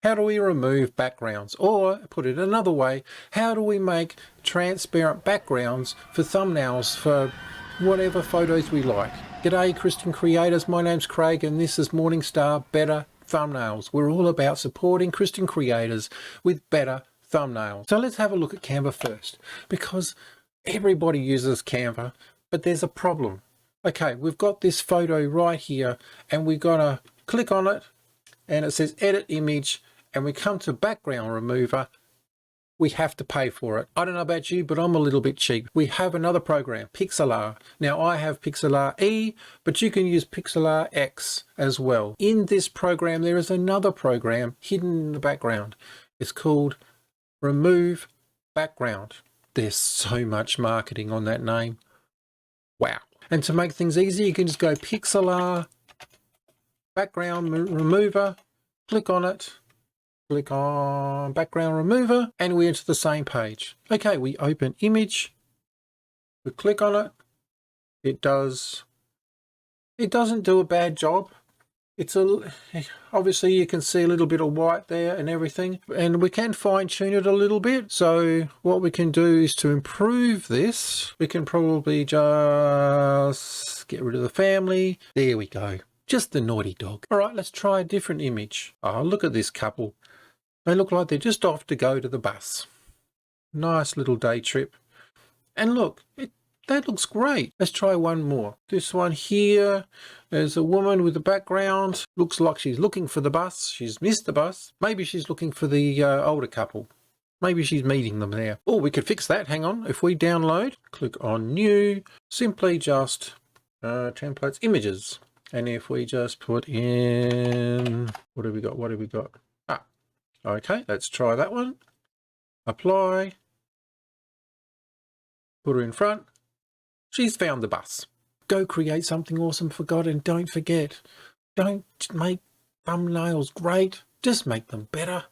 How do we remove backgrounds? Or, put it another way, how do we make transparent backgrounds for thumbnails for whatever photos we like? G'day Christian creators, my name's Craig and this is Morningstar Better Thumbnails. We're all about supporting Christian creators with better thumbnails. So let's have a look at Canva first, because everybody uses Canva, but there's a problem. Okay, we've got this photo right here and we've got to click on it and it says edit image, and we come to background remover. We have to pay for it. I don't know about you, but I'm a little bit cheap. We have another program, Pixelart. Now I have Pixelart E, but you can use Pixelart X as well. In this program, there is another program hidden in the background. It's called Remove Background. There's so much marketing on that name. Wow. And to make things easy, you can just go Pixelart Background Remover, click on it, click on Background Remover, and we're into the same page. Okay, we open image, we click on it, it doesn't do a bad job. Obviously you can see a little bit of white there and everything, and we can fine tune it a little bit. So what we can do is to improve this, we can probably just get rid of the family. There we go. Just the naughty dog. All right, let's try a different image. Oh, look at this couple. They look like they're just off to go to the bus. Nice little day trip. And look, that looks great. Let's try one more. This one here, there's a woman with the background. Looks like she's looking for the bus. She's missed the bus. Maybe she's looking for the older couple. Maybe she's meeting them there. Oh, we could fix that. Hang on. If we download, click on new, simply just templates, images. And if we just put in, what have we got? Ah, okay, let's try that one. Apply. Put her in front. She's found the bus. Go create something awesome for God, and don't forget, don't make thumbnails great, just make them better.